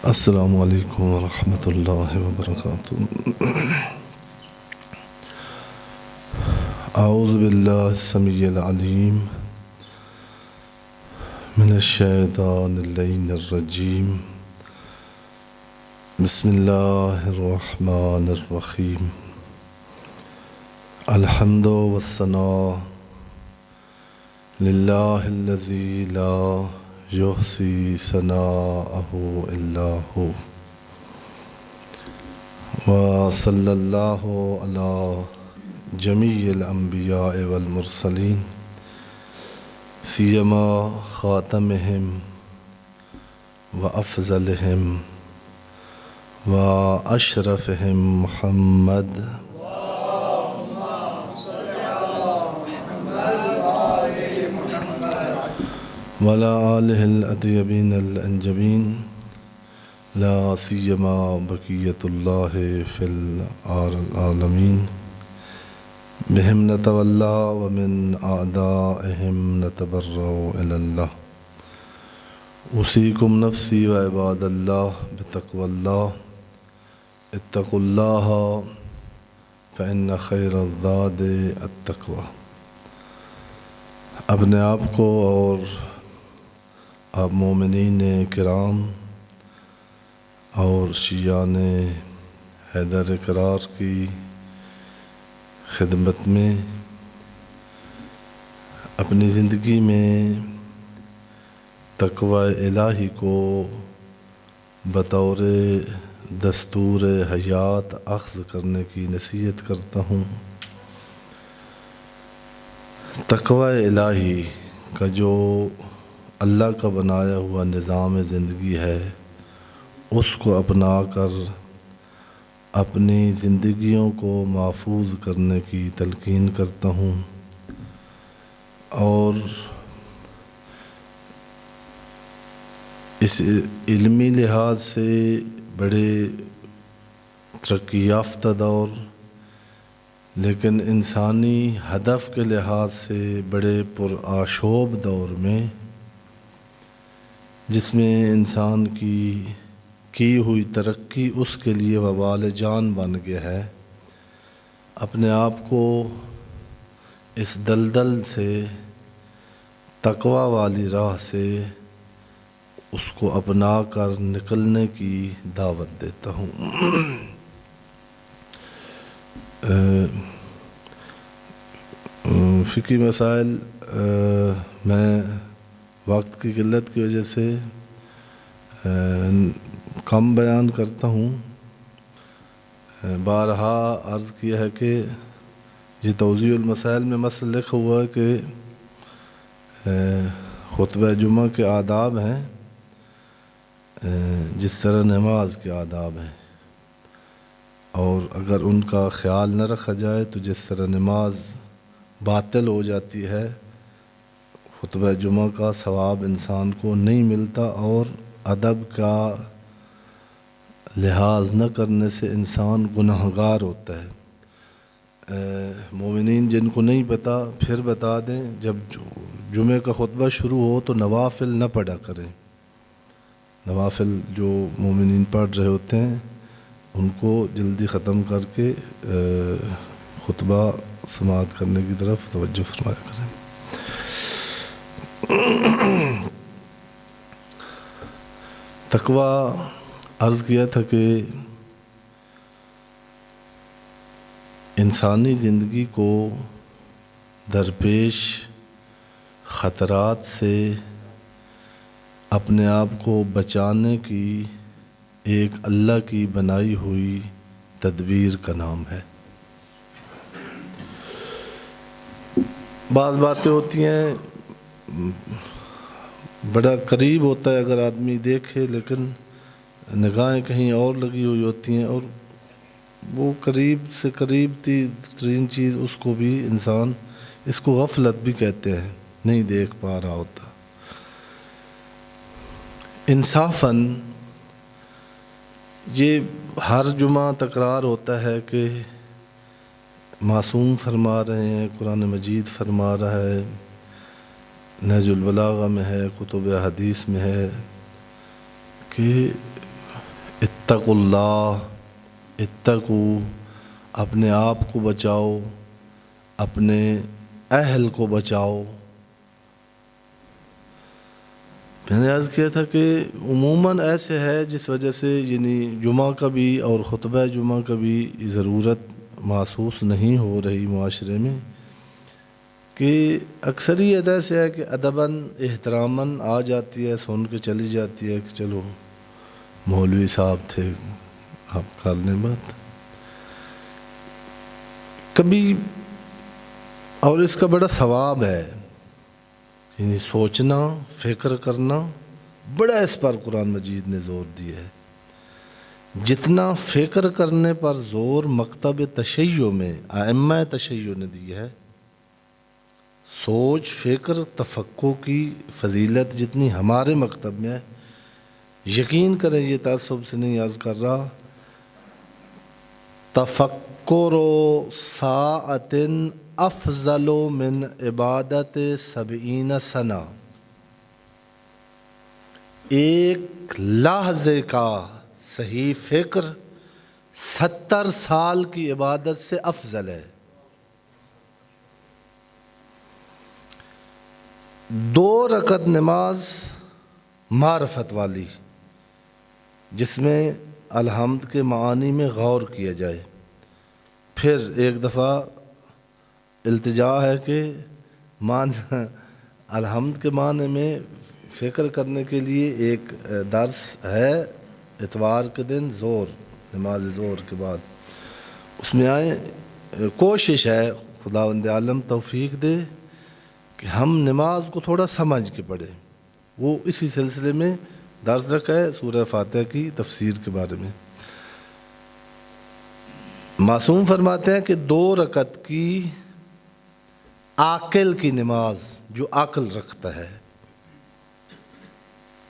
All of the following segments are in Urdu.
السلام علیکم ورحمۃ اللہ وبرکاتہ۔ اعوذ باللہ السمیع العلیم من الشیطان اللعین الرجیم، بسم اللہ الرحمن الرحیم۔ الحمد والثناء للہ الذی لا یحصی ثناءہ الا ہو، وصلی اللہ علی جمیع الانبیاء والمرسلین، سیما خاتمہم وافضلہم واشرفہم محمد وعلی آلہ الاطیبین الانجبین، لا سیما بقیۃ اللہ فی العالمین، بہم نتولی ومن اعدائہم نتبرأ الی اللہ۔ اوصیکم نفسی و عباد اللہ بتقوی اللہ، اتقوا اللہ فإن خیر الزاد التقوی۔ اپنے آپ کو اور آپ مومنین کرام اور شیعان حیدر کرار کی خدمت میں اپنی زندگی میں تقوی الہی کو بطور دستور حیات اخذ کرنے کی نصیحت کرتا ہوں۔ تقوی الہی کا جو اللہ کا بنایا ہوا نظام زندگی ہے، اس کو اپنا کر اپنی زندگیوں کو محفوظ کرنے کی تلقین کرتا ہوں، اور اس علمی لحاظ سے بڑے ترقی یافتہ دور، لیکن انسانی ہدف کے لحاظ سے بڑے پرآشوب دور میں، جس میں انسان کی ہوئی ترقی اس کے لیے وبال جان بن گیا ہے، اپنے آپ کو اس دلدل سے، تقوی والی راہ سے اس کو اپنا کر نکلنے کی دعوت دیتا ہوں۔ فقہی مسائل میں وقت کی قلت کی وجہ سے کم بیان کرتا ہوں۔ بارہا عرض کیا ہے کہ یہ توضیح المسائل میں مسئلہ لکھا ہوا ہے کہ خطبہ جمعہ کے آداب ہیں جس طرح نماز کے آداب ہیں، اور اگر ان کا خیال نہ رکھا جائے تو جس طرح نماز باطل ہو جاتی ہے، خطبہ جمعہ کا ثواب انسان کو نہیں ملتا، اور ادب کا لحاظ نہ کرنے سے انسان گنہگار ہوتا ہے۔ مومنین جن کو نہیں پتہ پھر بتا دیں، جب جمعہ کا خطبہ شروع ہو تو نوافل نہ پڑھا کریں۔ نوافل جو مومنین پڑھ رہے ہوتے ہیں ان کو جلدی ختم کر کے خطبہ سماعت کرنے کی طرف توجہ فرمایا کریں۔ تقوی عرض کیا تھا کہ انسانی زندگی کو درپیش خطرات سے اپنے آپ کو بچانے کی ایک اللہ کی بنائی ہوئی تدبیر کا نام ہے۔ بعض باتیں ہوتی ہیں بڑا قریب ہوتا ہے اگر آدمی دیکھے، لیکن نگاہیں کہیں اور لگی ہوئی ہوتی ہیں، اور وہ قریب سے قریب ترین چیز اس کو بھی انسان، اس کو غفلت بھی کہتے ہیں، نہیں دیکھ پا رہا ہوتا۔ انصافاً یہ ہر جمعہ تکرار ہوتا ہے کہ معصوم فرما رہے ہیں، قرآن مجید فرما رہا ہے، نہج البلاغہ میں ہے، کتب حدیث میں ہے کہ اتقوا اللہ، اتقو، اپنے آپ کو بچاؤ، اپنے اہل کو بچاؤ۔ میں نے عرض کیا تھا کہ عموماً ایسے ہے جس وجہ سے یعنی جمعہ کا بھی اور خطبہ جمعہ کا بھی ضرورت محسوس نہیں ہو رہی معاشرے میں، کہ اکثریت ایسے ہے کہ ادباً احتراماً آ جاتی ہے، سن کے چلی جاتی ہے کہ چلو مولوی صاحب تھے، آپ کر لیں بات کبھی۔ اور اس کا بڑا ثواب ہے، یعنی سوچنا، فکر کرنا، بڑا اس پر قرآن مجید نے زور دیا ہے۔ جتنا فکر کرنے پر زور مکتب تشیع میں ائمہ تشیع نے دیا ہے، سوچ، فکر، تفکر کی فضیلت جتنی ہمارے مکتب میں ہے، یقین کریں یہ تعصب سے نہیں عرض کر رہا، تفکر ساعت افضل من عبادت 70 سنہ، ایک لحظے کا صحیح فکر 70 سال کی عبادت سے افضل ہے۔ 2 رکعت نماز معرفت والی، جس میں الحمد کے معانی میں غور کیا جائے، پھر ایک دفعہ التجا ہے کہ الحمد کے معنی میں فکر کرنے کے لیے ایک درس ہے اتوار کے دن زور، نماز زور کے بعد اس میں آئیں۔ کوشش ہے خداوند عالم توفیق دے کہ ہم نماز کو تھوڑا سمجھ کے پڑھیں۔ وہ اسی سلسلے میں درس رکھا ہے سورہ فاتحہ کی تفسیر کے بارے میں۔ معصوم فرماتے ہیں کہ 2 رکعت کی عاقل کی نماز، جو عقل رکھتا ہے،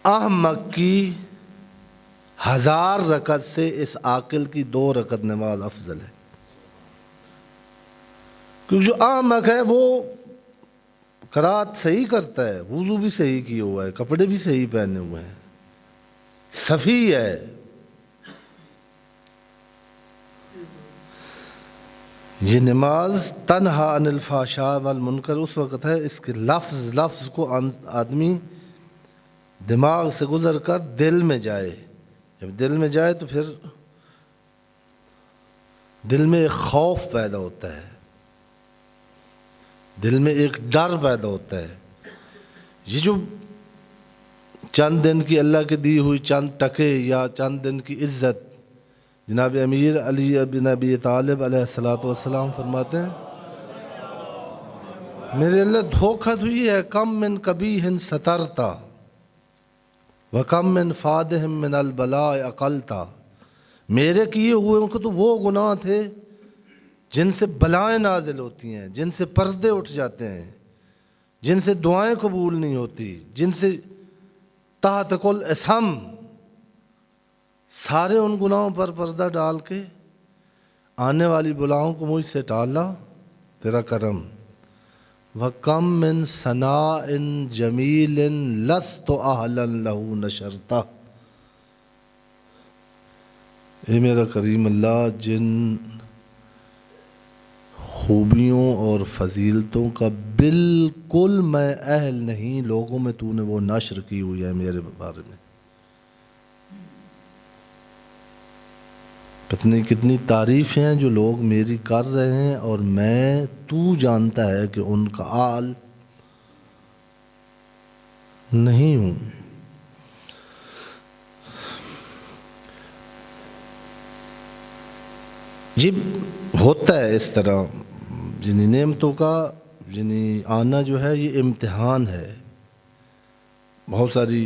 احمق کی 1000 رکعت سے اس عاقل کی 2 رکعت نماز افضل ہے۔ کیونکہ جو احمق ہے وہ قرات صحیح کرتا ہے، وضو بھی صحیح کیا ہوا ہے، کپڑے بھی صحیح پہنے ہوئے ہیں، صفی ہے، یہ نماز تنہا عن الفحشاء والمنکر اس وقت ہے اس کے لفظ کو آدمی دماغ سے گزر کر دل میں جائے، جب دل میں جائے تو پھر دل میں ایک خوف پیدا ہوتا ہے، دل میں ایک ڈر پیدا ہوتا ہے۔ یہ جو چند دن کی اللہ کے دی ہوئی چند ٹکے یا چند دن کی عزت، جناب امیر علی بن ابی طالب علیہ السلام فرماتے ہیں، میرے اللہ دھوکہ تو یہ ہے، کم من قبیح سترتا وکم من فادح من البلاء اقلتا، میرے کیے ہوئے ان کو تو وہ گناہ تھے جن سے بلائیں نازل ہوتی ہیں، جن سے پردے اٹھ جاتے ہیں، جن سے دعائیں قبول نہیں ہوتی، جن سے تحت کل اسم، سارے ان گناہوں پر پردہ ڈال کے آنے والی بلاؤں کو مجھ سے ٹالا تیرا کرم۔ وَكَمْ مِنْ سَنَاءٍ جَمِيلٍ لَسْتُ أَهْلًا لَهُ نَشَرْتَ، اے میرا کریم اللہ، جن خوبیوں اور فضیلتوں کا بالکل میں اہل نہیں، لوگوں میں تو نے وہ نشر کی ہوئی ہے میرے بارے میں۔ پتہ نہیں کتنی تعریفیں ہیں جو لوگ میری کر رہے ہیں، اور میں تو جانتا ہے کہ ان کا آل نہیں ہوں۔ جب ہوتا ہے اس طرح، جنہی نعمتوں کا جنہی آنا جو ہے یہ امتحان ہے۔ بہت ساری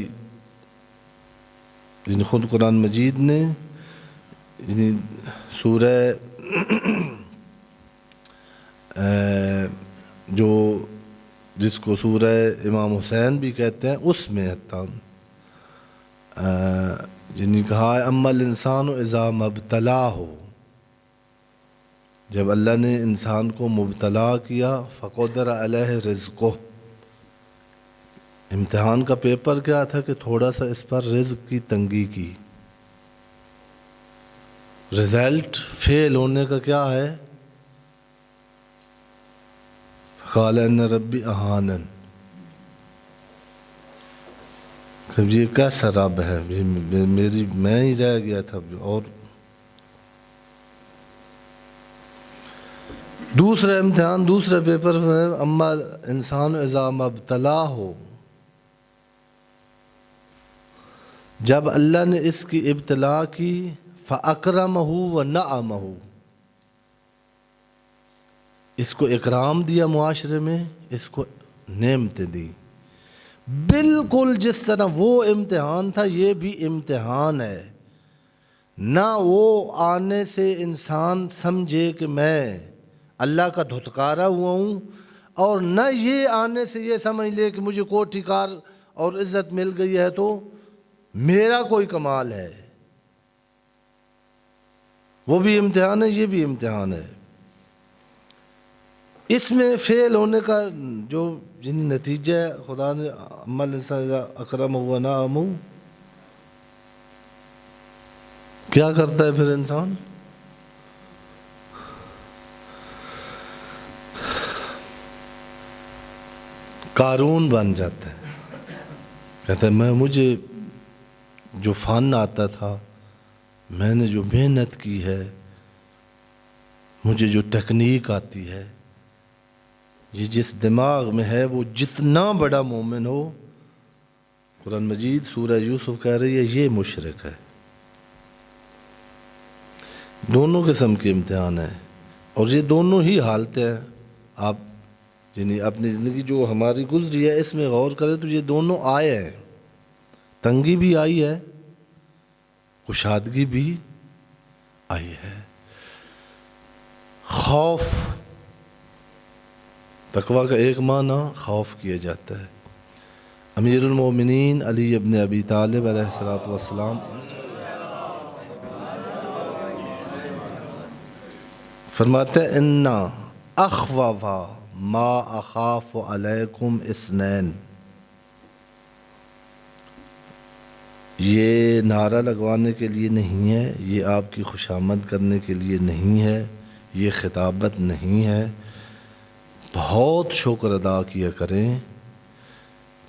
جن خود قرآن مجید نے سورہ جو جس کو سورہ امام حسین بھی کہتے ہیں، اس میں حتیٰ جنہیں کہا ہے اما الانسان اذا مبتلاہ، جب اللہ نے انسان کو مبتلا کیا، فقدر علیہ رزقہ، امتحان کا پیپر کیا تھا کہ تھوڑا سا اس پر رزق کی تنگی کی، رزلٹ فیل ہونے کا کیا ہے؟ قال ان ربی اہانن، کہ یہ کیسا رب ہے، میں ہی رہ گیا تھا۔ اور دوسرا امتحان، دوسرے پیپر میں اما انسان اذا ما ابتلاہ، جب اللہ نے اس کی ابتلا کی، فاکرمہ ونعمہ، اس کو اکرام دیا معاشرے میں، اس کو نعمتیں دی، بالکل جس طرح وہ امتحان تھا یہ بھی امتحان ہے۔ نہ وہ آنے سے انسان سمجھے کہ میں اللہ کا دھتکارا ہوا ہوں، اور نہ یہ آنے سے یہ سمجھ لے کہ مجھے کوٹھی کار اور عزت مل گئی ہے تو میرا کوئی کمال ہے۔ وہ بھی امتحان ہے، یہ بھی امتحان ہے۔ اس میں فیل ہونے کا جو نتیجہ ہے، خدا نے عمل انسان اکرم ہوا نعم، کیا کرتا ہے پھر انسان؟ قارون بن جاتا ہے، کہتا ہے مجھے جو فن آتا تھا، میں نے جو محنت کی ہے، مجھے جو ٹیکنیک آتی ہے، یہ جس دماغ میں ہے، وہ جتنا بڑا مومن ہو، قرآن مجید سورہ یوسف کہہ رہی ہے یہ مشرک ہے۔ دونوں قسم کے امتحان ہیں، اور یہ دونوں ہی حالتیں ہیں۔ آپ اپنی زندگی جو ہماری گزری ہے اس میں غور کریں تو یہ دونوں آئے ہیں، تنگی بھی آئی ہے، کشادگی بھی آئی ہے۔ خوف، تقویٰ کا ایک معنی خوف کیا جاتا ہے۔ امیر المومنین علی ابن ابی طالب علیہ السلام فرماتے ہیں انا اخوف ما اخاف علیکم اثنین، یہ نعرہ لگوانے کے لیے نہیں ہے، یہ آپ کی خوشامد کرنے کے لیے نہیں ہے، یہ خطابت نہیں ہے۔ بہت شکر ادا کیا کریں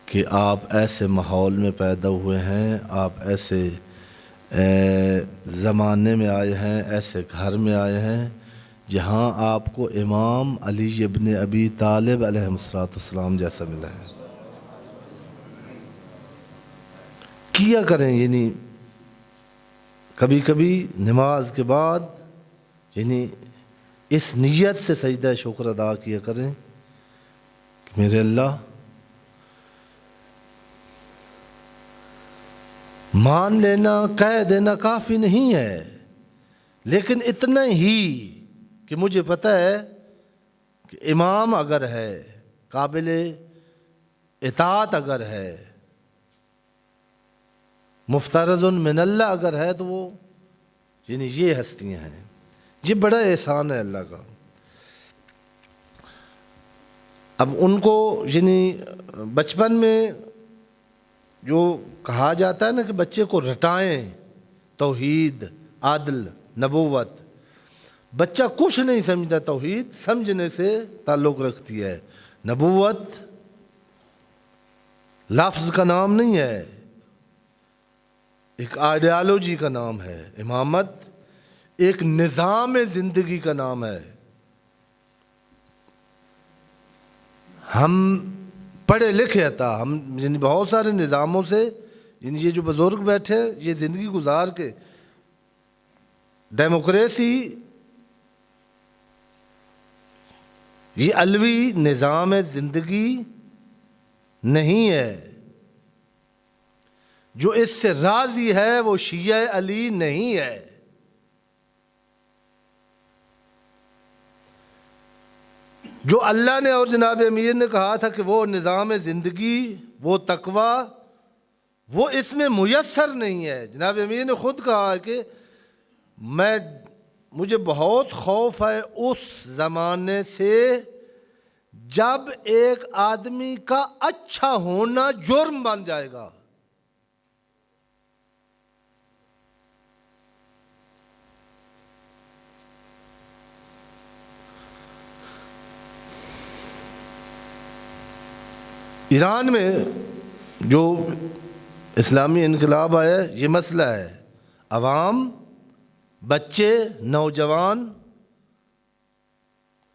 کہ آپ ایسے ماحول میں پیدا ہوئے ہیں، آپ ایسے زمانے میں آئے ہیں، ایسے گھر میں آئے ہیں جہاں آپ کو امام علی ابن ابی طالب علیہ السلام جیسا ملا ہے۔ کیا کریں، کبھی کبھی نماز کے بعد اس نیت سے سجدہ شکر ادا کیا کریں کہ میرے اللہ، مان لینا، کہہ دینا کافی نہیں ہے، لیکن اتنا ہی کہ مجھے پتہ ہے کہ امام اگر ہے، قابل اطاعت اگر ہے، مفترض من اللہ اگر ہے، تو وہ یہ ہستیاں ہیں۔ یہ بڑا احسان ہے اللہ کا۔ اب ان کو بچپن میں جو کہا جاتا ہے نا کہ بچے کو رٹائیں توحید، عدل، نبوت، بچہ کچھ نہیں سمجھتا، توحید سمجھنے سے تعلق رکھتی ہے، نبوت لفظ کا نام نہیں ہے، ایک آئیڈیالوجی کا نام ہے، امامت ایک نظام زندگی کا نام ہے۔ ہم پڑھے لکھے تھا، ہم بہت سارے نظاموں سے یہ جو بزرگ بیٹھے یہ زندگی گزار کے، ڈیموکریسی یہ علوی نظام زندگی نہیں ہے، جو اس سے راضی ہے وہ شیعہ علی نہیں ہے۔ جو اللہ نے اور جناب امیر نے کہا تھا کہ وہ نظام زندگی، وہ تقویٰ، وہ اس میں میسر نہیں ہے۔ جناب امیر نے خود کہا کہ مجھے بہت خوف ہے اس زمانے سے جب ایک آدمی کا اچھا ہونا جرم بن جائے گا۔ ایران میں جو اسلامی انقلاب آیا یہ مسئلہ ہے، عوام، بچے، نوجوان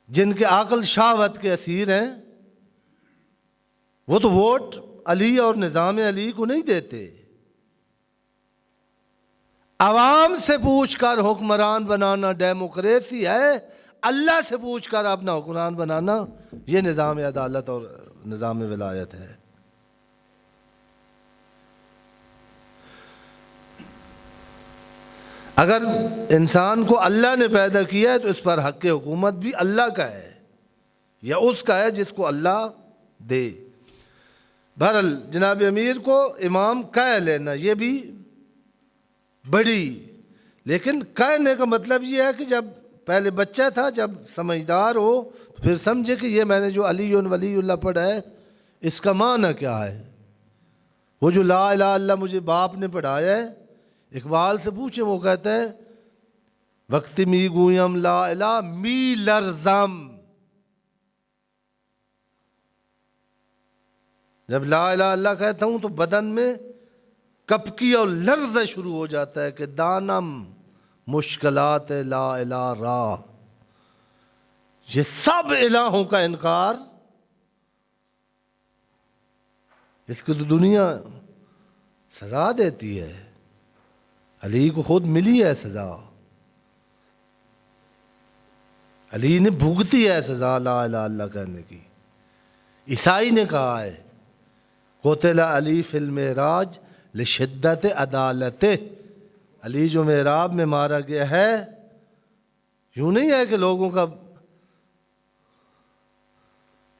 جن کے عقل شہوت کے اسیر ہیں، وہ تو ووٹ علی اور نظام علی کو نہیں دیتے۔ عوام سے پوچھ کر حکمران بنانا ڈیموکریسی ہے، اللہ سے پوچھ کر اپنا حکمران بنانا یہ نظام عدالت اور نظام ولایت ہے۔ اگر انسان کو اللہ نے پیدا کیا ہے تو اس پر حق حکومت بھی اللہ کا ہے یا اس کا ہے جس کو اللہ دے۔ بہرحال جناب امیر کو امام کہہ لینا یہ بھی بڑی، لیکن کہنے کا مطلب یہ ہے کہ جب پہلے بچہ تھا، جب سمجھدار ہو تو پھر سمجھے کہ یہ میں نے جو علی ولی اللہ پڑھا ہے اس کا معنی کیا ہے۔ وہ جو لا الہ الا اللہ مجھے باپ نے پڑھایا ہے، اقبال سے پوچھیں، وہ کہتا ہے وقت می گویم لا الہ می لرزم، جب لا الہ اللہ کہتا ہوں تو بدن میں کپکی اور لرز شروع ہو جاتا ہے کہ دانم مشکلات لا الہ را۔ یہ سب الہوں کا انکار، اس کو تو دنیا سزا دیتی ہے، علی کو خود ملی ہے سزا، علی نے بھگتی ہے سزا لا الہ اللہ کہنے کی۔ عیسائی نے کہا ہے قتل علی فی المعراج لشدت عدالتہ، علی جو معراج میں مارا گیا ہے، یوں نہیں ہے کہ لوگوں کا،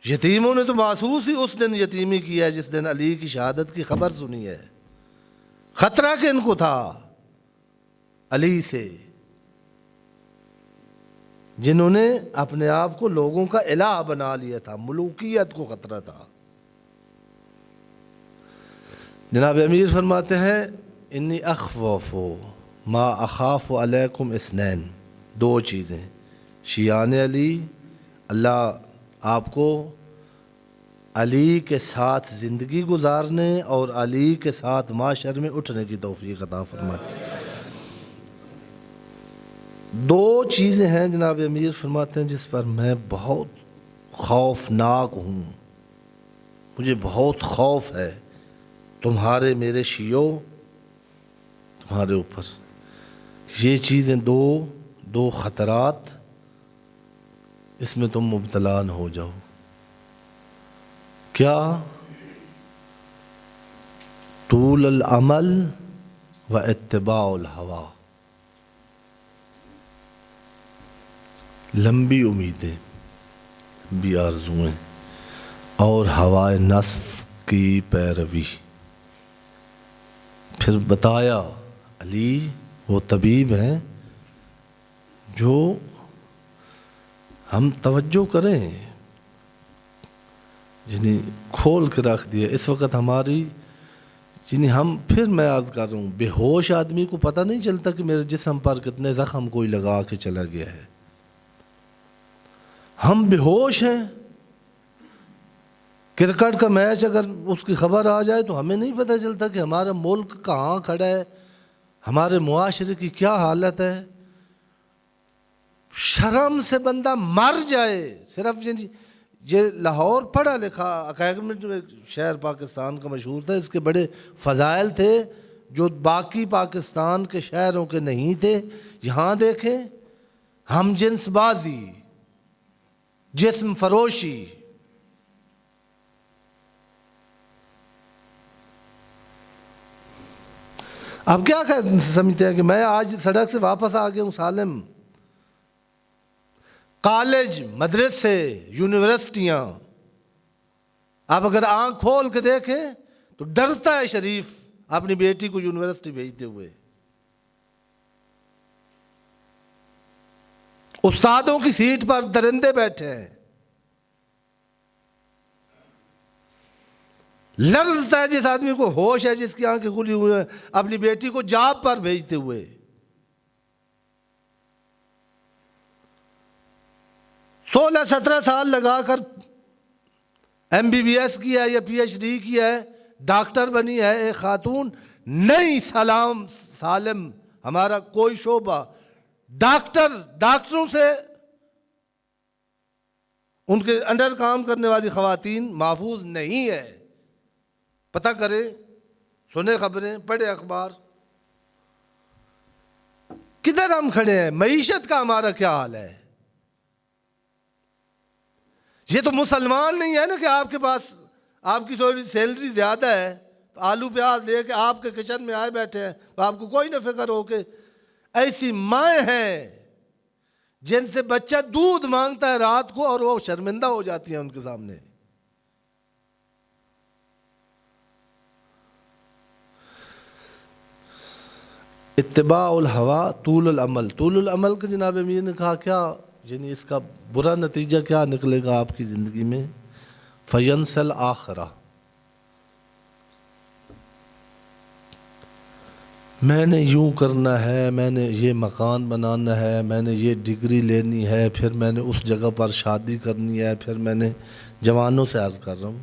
یتیموں نے تو محسوس ہی اس دن یتیمی کی ہے جس دن علی کی شہادت کی خبر سنی ہے۔ خطرہ کن کو تھا؟ علی سے، جنہوں نے اپنے آپ کو لوگوں کا الہ بنا لیا تھا، ملوکیت کو خطرہ تھا۔ جناب امیر فرماتے ہیں انی اخوف ما اخاف علیکم اثنین، دو چیزیں، شیعان علی، اللہ آپ کو علی کے ساتھ زندگی گزارنے اور علی کے ساتھ معاشر میں اٹھنے کی توفیق عطا فرمائے۔ دو چیزیں ہیں جناب امیر فرماتے ہیں جس پر میں بہت خوفناک ہوں، مجھے بہت خوف ہے تمہارے، میرے شیعوں، تمہارے اوپر یہ چیزیں، دو خطرات، اس میں تم مبتلا نہ ہو جاؤ۔ کیا؟ طول العمل و اتباع الہوا، لمبی امیدیں، لمبی آرزوئیں اور ہوائے نصف کی پیروی۔ پھر بتایا علی وہ طبیب ہیں جو ہم توجہ کریں، یعنی کھول کے رکھ دیا اس وقت ہماری، یعنی ہم، پھر میں عرض کر رہا ہوں، بے ہوش آدمی کو پتہ نہیں چلتا کہ میرے جسم پر کتنے زخم کوئی لگا کے چلا گیا ہے۔ ہم بے ہوش ہیں، کرکٹ کا میچ اگر اس کی خبر آ جائے تو ہمیں نہیں پتہ چلتا کہ ہمارا ملک کہاں کھڑا ہے، ہمارے معاشرے کی کیا حالت ہے۔ شرم سے بندہ مر جائے، صرف یہ لاہور پڑھا لکھا اکیڈمک جو ایک شہر پاکستان کا مشہور تھا، اس کے بڑے فضائل تھے جو باقی پاکستان کے شہروں کے نہیں تھے۔ یہاں دیکھیں، ہم جنس بازی، جسم فروشی، اب کیا سمجھتے ہیں کہ میں آج سڑک سے واپس آ گیا ہوں سالم، کالج، مدرسے، یونیورسٹیاں، آپ اگر آنکھ کھول کے دیکھیں تو ڈرتا ہے شریف اپنی بیٹی کو یونیورسٹی بھیجتے ہوئے۔ استادوں کی سیٹ پر درندے بیٹھے ہیں، لرزتا ہے جس آدمی کو ہوش ہے، جس کی آنکھیں کھلی ہوئی ہیں، اپنی بیٹی کو جاب پر بھیجتے ہوئے۔ 16-17 سال لگا کر MBBS کیا ہے یا PhD کیا ہے, ڈاکٹر بنی ہے ایک خاتون, نہیں سالم ہمارا کوئی شعبہ. ڈاکٹروں سے ان کے انڈر کام کرنے والی خواتین محفوظ نہیں ہے. پتہ کریں, سنیں خبریں, پڑھیں اخبار. کدھر ہم کھڑے ہیں؟ معیشت کا ہمارا کیا حال ہے؟ یہ تو مسلمان نہیں ہے نا کہ آپ کے پاس آپ کی تھوڑی سیلری زیادہ ہے تو آلو پیاز لے کے آپ کے کچن میں آئے بیٹھے ہیں تو آپ کو کوئی نہ فکر ہو. کہ ایسی مائیں ہیں جن سے بچہ دودھ مانگتا ہے رات کو اور وہ شرمندہ ہو جاتی ہیں ان کے سامنے. اتباع الہوا طول العمل کا جناب امیر نے کہا کیا یعنی اس کا برا نتیجہ کیا نکلے گا آپ کی زندگی میں؟ فینسل آخرہ, میں نے یوں کرنا ہے, میں نے یہ مکان بنانا ہے, میں نے یہ ڈگری لینی ہے, پھر میں نے اس جگہ پر شادی کرنی ہے, پھر میں نے جوانوں سے عرض کر رہا ہوں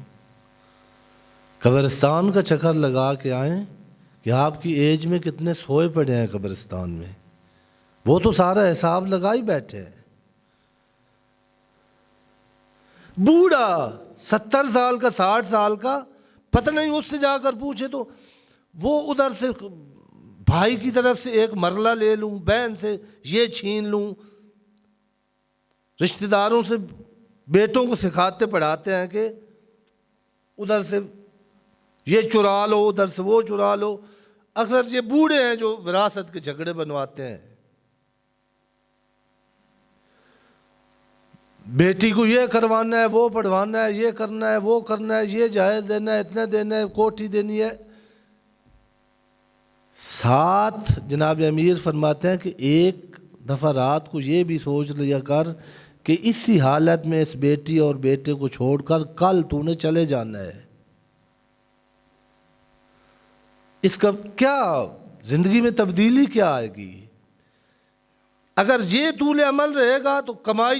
قبرستان کا چکر لگا کے آئیں کہ آپ کی ایج میں کتنے سوئے پڑے ہیں قبرستان میں, وہ تو سارا حساب لگا ہی بیٹھے ہیں. بوڑھا 70 سال کا 60 سال کا پتہ نہیں, اس سے جا کر پوچھے تو وہ ادھر سے بھائی کی طرف سے ایک مرلہ لے لوں, بہن سے یہ چھین لوں, رشتہ داروں سے بیٹوں کو سکھاتے پڑھاتے ہیں کہ ادھر سے یہ چرا لو, ادھر سے وہ چرا لو. اکثر یہ بوڑھے ہیں جو وراثت کے جھگڑے بنواتے ہیں. بیٹی کو یہ کروانا ہے, وہ پڑھوانا ہے, یہ کرنا ہے, وہ کرنا ہے, یہ جہیز دینا ہے, اتنا دینا ہے, کوٹھی دینی ہے. ساتھ جناب امیر فرماتے ہیں کہ ایک دفعہ رات کو یہ بھی سوچ لیا کر کہ اسی حالت میں اس بیٹی اور بیٹے کو چھوڑ کر کل تو نے چلے جانا ہے. اس کا کیا زندگی میں تبدیلی کیا آئے گی؟ اگر یہ طول عمل رہے گا تو کمائی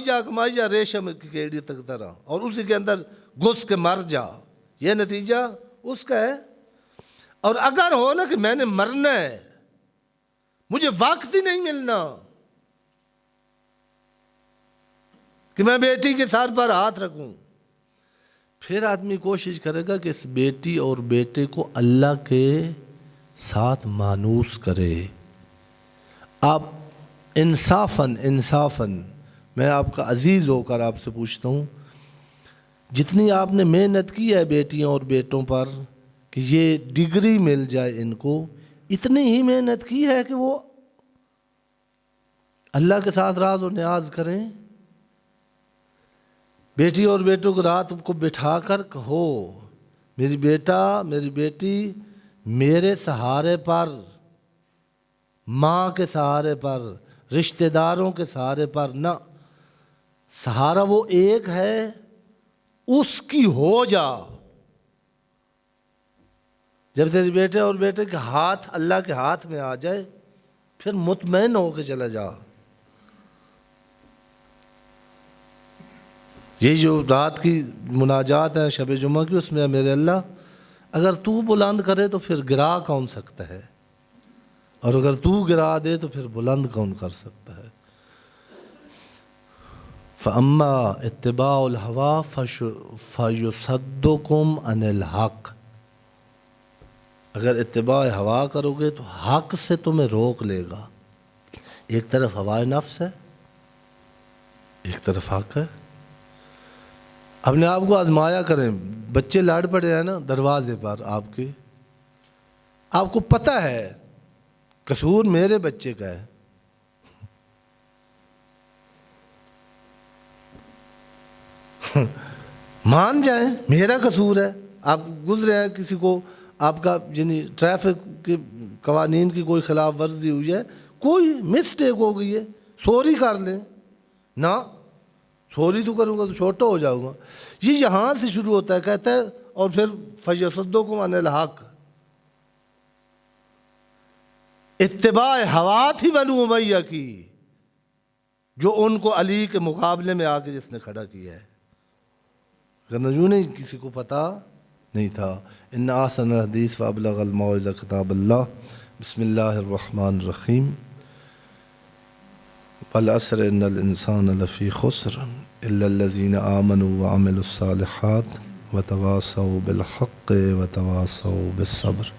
جا ریشم کی کیڑی تک طرح اور اسی کے اندر گھس کے مر جا, یہ نتیجہ اس کا ہے. اور اگر ہو نا کہ میں نے مرنا ہے, مجھے وقت ہی نہیں ملنا کہ میں بیٹی کے سر پر ہاتھ رکھوں, پھر آدمی کوشش کرے گا کہ اس بیٹی اور بیٹے کو اللہ کے ساتھ مانوس کرے. آپ انصافاً میں آپ کا عزیز ہو کر آپ سے پوچھتا ہوں, جتنی آپ نے محنت کی ہے بیٹیوں اور بیٹوں پر کہ یہ ڈگری مل جائے ان کو, اتنی ہی محنت کی ہے کہ وہ اللہ کے ساتھ راز و نیاز کریں. بیٹی اور بیٹوں کو رات کو بٹھا کر کہو میری بیٹا میری بیٹی میرے سہارے پر, ماں کے سہارے پر, رشتہ داروں کے سہارے پر نہ, سہارا وہ ایک ہے, اس کی ہو جا. جب تیرے بیٹے اور بیٹے کے ہاتھ اللہ کے ہاتھ میں آ جائے پھر مطمئن ہو کے چلا جا. یہ جو رات کی مناجات ہے شب جمعہ کی, اس میں میرے اللہ اگر تو بلند کرے تو پھر گرا کون سکتا ہے, اور اگر تو گرا دے تو پھر بلند کون کر سکتا ہے. فَأَمَّا اتِّبَاعُ الْهَوَىٰ فَيُصَدُّكُمْ عَنِ الْحَقِّ, اگر اتباع ہوا کرو گے تو حق سے تمہیں روک لے گا. ایک طرف ہوائے نفس ہے, ایک طرف حق ہے. اپنے آپ کو آزمایا کریں, بچے لڑ پڑے ہیں نا دروازے پر آپ کے, آپ کو پتہ ہے قصور میرے بچے کا ہے, مان جائیں میرا قصور ہے. آپ گزرے ہیں کسی کو, آپ کا یعنی ٹریفک کے قوانین کی کوئی خلاف ورزی ہوئی ہے, کوئی مسٹیک ہو گئی ہے, سوری کر لیں. نہ سوری تو کروں گا تو چھوٹا ہو جاؤں گا. یہ یہاں سے شروع ہوتا ہے, کہتا ہے اور پھر فَيَصُدُّكُمْ عَنِ الْحَقِّ. اتباع ہوا تھی بنو امیہ کی, جو ان کو علی کے مقابلے میں آ کے جس نے کھڑا کیا ہے. اگر یوں نہیں کسی کو پتہ نہیں تھا۔ ان احسن الحدیث و ابلغ الموعظہ کتاب اللہ۔ بسم اللہ الرحمن الرحیم۔ والعصر ان الانسان لفی خسر الا الذین آمنوا وعملوا الصالحات وتواصوا بالحق وتواصوا بالصبر۔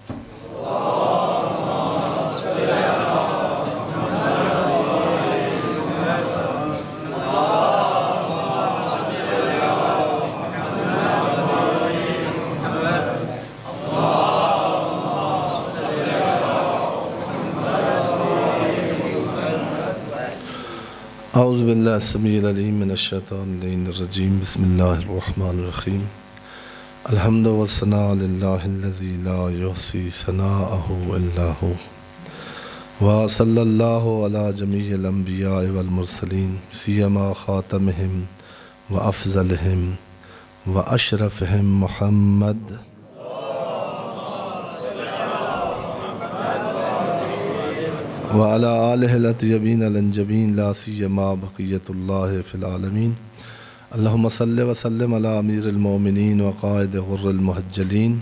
اعوذ باللہ السمیع العلیم من الشیطان الرجیم۔ بسم اللہ الرحمن الرحیم۔ الحمد والثناء للہ الذی لا یحصی ثناءہ الا ہو، وصلی اللہ علی جمیع الانبیاء والمرسلین سیما خاتمہم وافضلہم واشرفہم محمد وعلى آلہ الاطیبین الانجبین لا سیما بقیۃ اللہ فی العالمین۔ اللہم صلی وسلم علی امیر المومنین وقائد غر المحجلین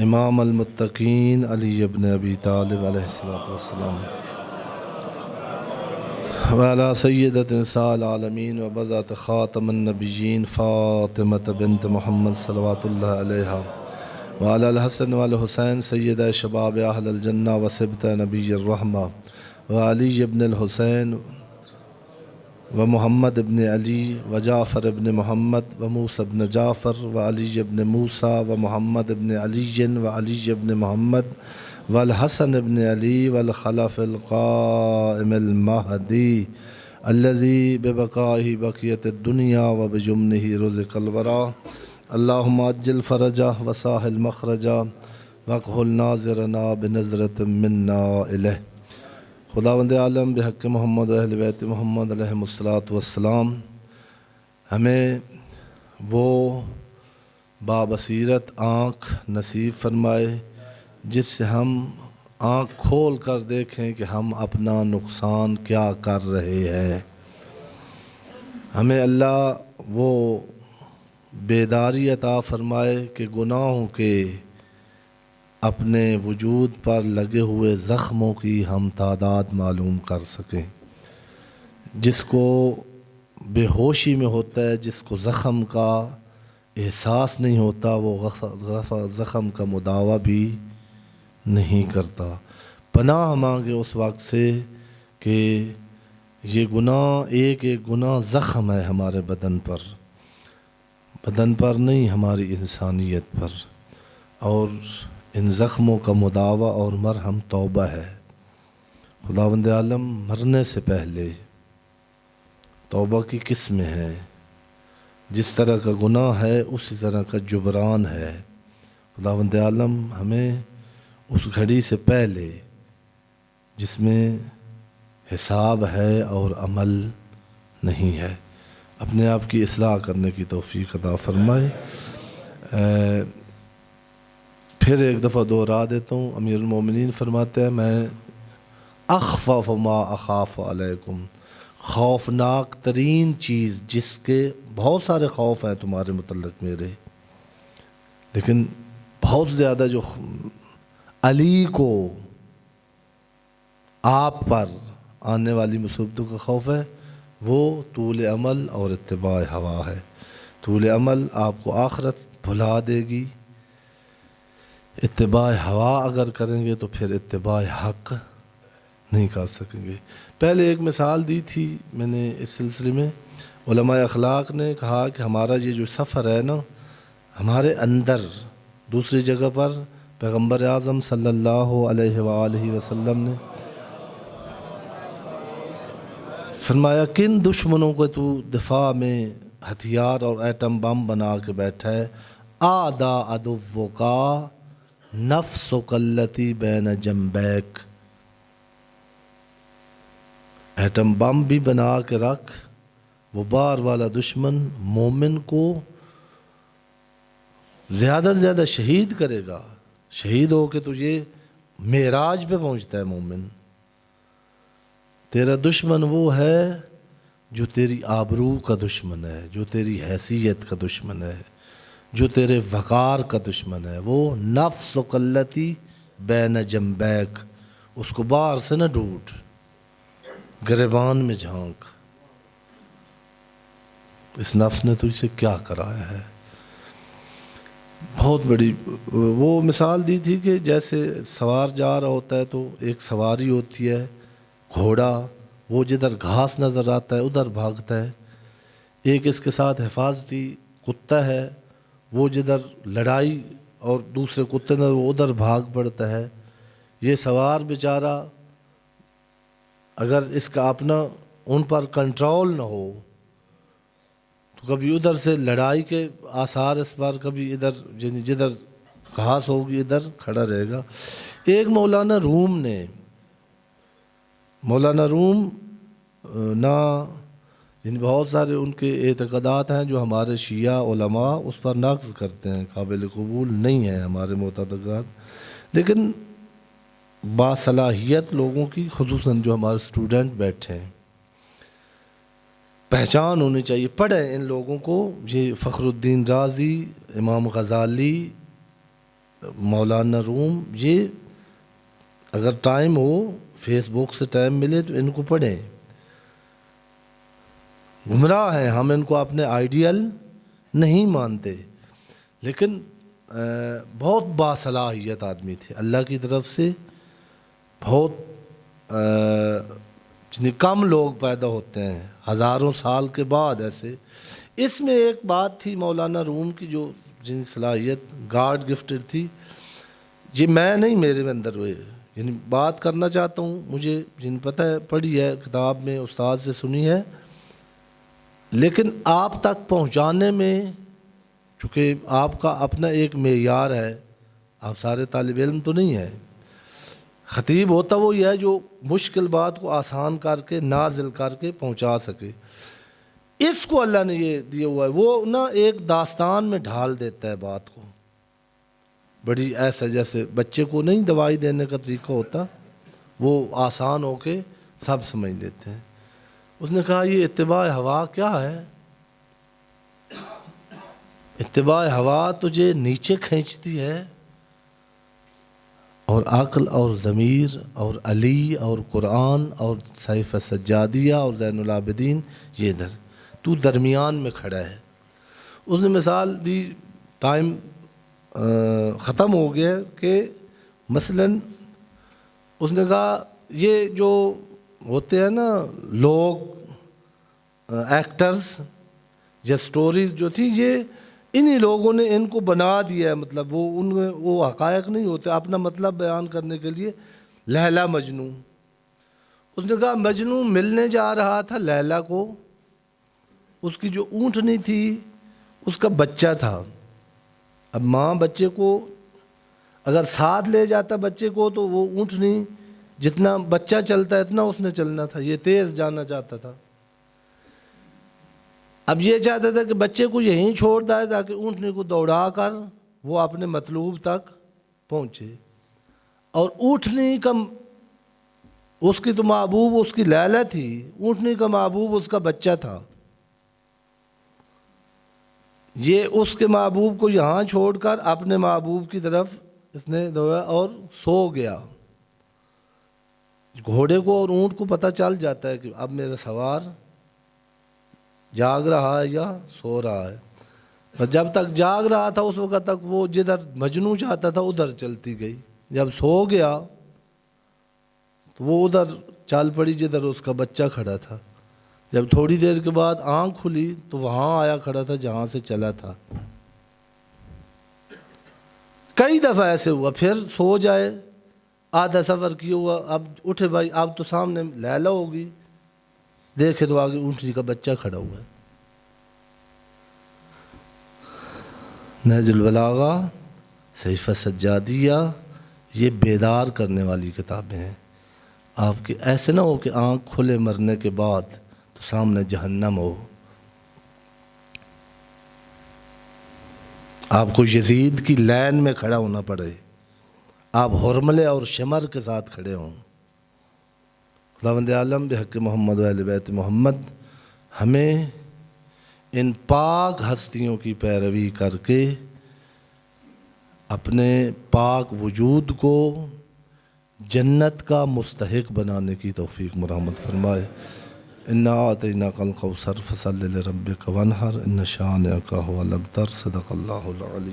امام المتقین علی ابن ابی طالب علیہ السلام وعلی سیدۃ نساء العالمین وبضعۃ خاتم النبیین فاطمۃ بنت محمد صلوات اللہ علیہا وعلی الحسن والحسین سید شباب اہل الجنہ وصبط نبی الرحمہ وعلی ابن الحسین ومحمد ابن علی وجعفر ابن محمد وموسیٰ ابن جعفر وعلی ابن موسیٰ ومحمد ابن علی وعلی ابن محمد والحسن ابن علی والخلف القائم المہدی الذی ببقائہ بقیت الدنیا وبجمنہ رزق الورا۔ اللہم عجل فرجہ وساہل مخرجہ وقہل ناظرنا بنظرت منا الیہ۔ خداوند عالم بحق محمد و اہل بیت محمد علیہم السلام ہمیں وہ بابصیرت آنکھ نصیب فرمائے جس سے ہم آنکھ کھول کر دیکھیں کہ ہم اپنا نقصان کیا کر رہے ہیں۔ ہمیں اللہ وہ بیداری عطا فرمائے کہ گناہوں کے اپنے وجود پر لگے ہوئے زخموں کی ہم تعداد معلوم کر سکیں۔ جس کو بے ہوشی میں ہوتا ہے، جس کو زخم کا احساس نہیں ہوتا، وہ زخم کا مداوع بھی نہیں کرتا۔ پناہ مانگے اس وقت سے کہ یہ گناہ ایک گناہ زخم ہے ہمارے بدن پر نہیں، ہماری انسانیت پر، اور ان زخموں کا مداوع اور مرہم توبہ ہے۔ خداوند عالم مرنے سے پہلے توبہ کی قسمیں ہیں، جس طرح کا گناہ ہے اسی طرح کا جبران ہے۔ خداوند عالم ہمیں اس گھڑی سے پہلے جس میں حساب ہے اور عمل نہیں ہے، اپنے آپ کی اصلاح کرنے کی توفیق عطا فرمائے۔ پھر ایک دفعہ دوہرا دیتا ہوں، امیر المومنین فرماتے ہیں میں اخفف ما اخاف علیکم، خوفناک ترین چیز جس کے بہت سارے خوف ہیں تمہارے متعلق میرے، لیکن بہت زیادہ جو علی کو آپ پر آنے والی مصیبتوں کا خوف ہے وہ طول عمل اور اتباع ہوا ہے۔ طول عمل آپ کو آخرت بھلا دے گی، اتباع ہوا اگر کریں گے تو پھر اتباع حق نہیں کر سکیں گے۔ پہلے ایک مثال دی تھی میں نے اس سلسلے میں، علماء اخلاق نے کہا کہ ہمارا یہ جو سفر ہے نا، ہمارے اندر دوسری جگہ پر پیغمبر اعظم صلی اللہ علیہ وآلہ وسلم نے فرمایا کن دشمنوں کو تو دفاع میں ہتھیار اور ایٹم بم بنا کے بیٹھا ہے، آدھا عدو کا نفسک التی بین جنبیک، ایٹم بم بھی بنا کے رکھ، وہ بار والا دشمن مومن کو زیادہ سے زیادہ شہید کرے گا، شہید ہو کے تجھے معراج پہ پہنچتا ہے مومن۔ تیرا دشمن وہ ہے جو تیری آبرو کا دشمن ہے، جو تیری حیثیت کا دشمن ہے، جو تیرے وقار کا دشمن ہے، وہ نفس و قلتی بین جنبیک، اس کو باہر سے نہ ڈھونڈ، گریبان میں جھانک، اس نفس نے تجھ سے کیا کرایا ہے۔ بہت بڑی وہ مثال دی تھی کہ جیسے سوار جا رہا ہوتا ہے تو ایک سواری ہوتی ہے گھوڑا، وہ جدھر گھاس نظر آتا ہے ادھر بھاگتا ہے، ایک اس کے ساتھ حفاظتی کتا ہے، وہ جدھر لڑائی اور دوسرے کتے نظر وہ ادھر بھاگ پڑتا ہے۔ یہ سوار بیچارہ اگر اس کا اپنا ان پر کنٹرول نہ ہو تو کبھی ادھر سے لڑائی کے آثار اس بار، کبھی ادھر جدھر گھاس ہوگی ادھر کھڑا رہے گا۔ ایک مولانا روم نہ بہت سارے ان کے اعتقادات ہیں جو ہمارے شیعہ علماء اس پر نقض کرتے ہیں، قابل قبول نہیں ہیں ہمارے معتقدات، لیکن باصلاحیت لوگوں کی، خصوصاً جو ہمارے اسٹوڈنٹ بیٹھے ہیں، پہچان ہونی چاہیے، پڑھیں ان لوگوں کو۔ یہ فخر الدین رازی، امام غزالی، مولانا روم، یہ اگر ٹائم ہو، فیس بک سے ٹائم ملے تو ان کو پڑھیں۔ گمراہ ہیں، ہم ان کو اپنے آئیڈیل نہیں مانتے، لیکن بہت باصلاحیت آدمی تھے، اللہ کی طرف سے بہت کم لوگ پیدا ہوتے ہیں ہزاروں سال کے بعد ایسے۔ اس میں ایک بات تھی مولانا روم کی جو جن صلاحیت گاڈ گفٹڈ تھی، یہ میں نہیں، میرے اندر ہوئے، یعنی بات کرنا چاہتا ہوں، مجھے پتہ ہے، پڑھی ہے کتاب میں، استاد سے سنی ہے، لیکن آپ تک پہنچانے میں چونکہ آپ کا اپنا ایک معیار ہے، آپ سارے طالب علم تو نہیں ہیں، خطیب ہوتا وہ یہ ہے جو مشکل بات کو آسان کر کے نازل کر کے پہنچا سکے۔ اس کو اللہ نے یہ دیا ہوا ہے، وہ نا ایک داستان میں ڈھال دیتا ہے بات کو، بڑی ایسا جیسے بچے کو نہیں دوائی دینے کا طریقہ ہوتا، وہ آسان ہو کے سب سمجھ لیتے ہیں۔ اس نے کہا یہ اتباع ہوا کیا ہے؟ اتباع ہوا تجھے نیچے کھینچتی ہے، اور عقل اور ضمیر اور علی اور قرآن اور سیف سجادیہ اور زین العابدین یہ ادھر، تو درمیان میں کھڑا ہے۔ اس نے مثال دی، ٹائم ختم ہو گیا، کہ مثلاً اس نے کہا یہ جو ہوتے ہیں نا لوگ ایکٹرز یا سٹوریز جو تھی، یہ انہی لوگوں نے ان کو بنا دیا ہے، مطلب وہ حقائق نہیں ہوتے، اپنا مطلب بیان کرنے کے لیے۔ لیلا مجنوں، اس نے کہا مجنوں ملنے جا رہا تھا لیلا کو، اس کی جو اونٹنی تھی اس کا بچہ تھا، اب ماں بچے کو اگر ساتھ لے جاتا بچے کو تو وہ اونٹنی جتنا بچہ چلتا ہے اتنا اس نے چلنا تھا، یہ تیز جانا چاہتا تھا، اب یہ چاہتا تھا کہ بچے کو یہیں چھوڑ دائے تاکہ اونٹنی کو دوڑا کر وہ اپنے مطلوب تک پہنچے، اور اونٹنی کا اس کی تو محبوب اس کی لیلا تھی، اونٹنی کا محبوب اس کا بچہ تھا، یہ اس کے محبوب کو یہاں چھوڑ کر اپنے محبوب کی طرف اس نے دوڑا اور سو گیا۔ گھوڑے کو اور اونٹ کو پتہ چل جاتا ہے کہ اب میرا سوار جاگ رہا ہے یا سو رہا ہے، پر جب تک جاگ رہا تھا اس وقت تک وہ جدھر مجنوں چاہتا تھا ادھر چلتی گئی، جب سو گیا تو وہ ادھر چل پڑی جدھر اس کا بچہ کھڑا تھا، جب تھوڑی دیر کے بعد آنکھ کھلی تو وہاں آیا کھڑا تھا جہاں سے چلا تھا۔ کئی دفعہ ایسے ہوا، پھر سو جائے، آدھا سفر کیا ہوا، اب اٹھے بھائی اب تو سامنے لیلا ہوگی، دیکھے تو آگے اونٹنی کا بچہ کھڑا ہوا ہے۔ نہج البلاغہ، سیف سجادیہ، یہ بیدار کرنے والی کتابیں ہیں، آپ کے ایسے نہ ہو کہ آنکھ کھلے مرنے کے بعد تو سامنے جہنم ہو۔ آپ کو یزید کی لین میں کھڑا ہونا پڑے، آپ حرملے اور شمر کے ساتھ کھڑے ہوں۔ خداوند عالم بحق محمد و اہل بیت محمد ہمیں ان پاک ہستیوں کی پیروی کر کے اپنے پاک وجود کو جنت کا مستحق بنانے کی توفیق مرحمت فرمائے۔ انا اعطیناک الکوثر فصل لربک وانحر ان شانئک ھو الابتر۔ صدق اللہ العلی۔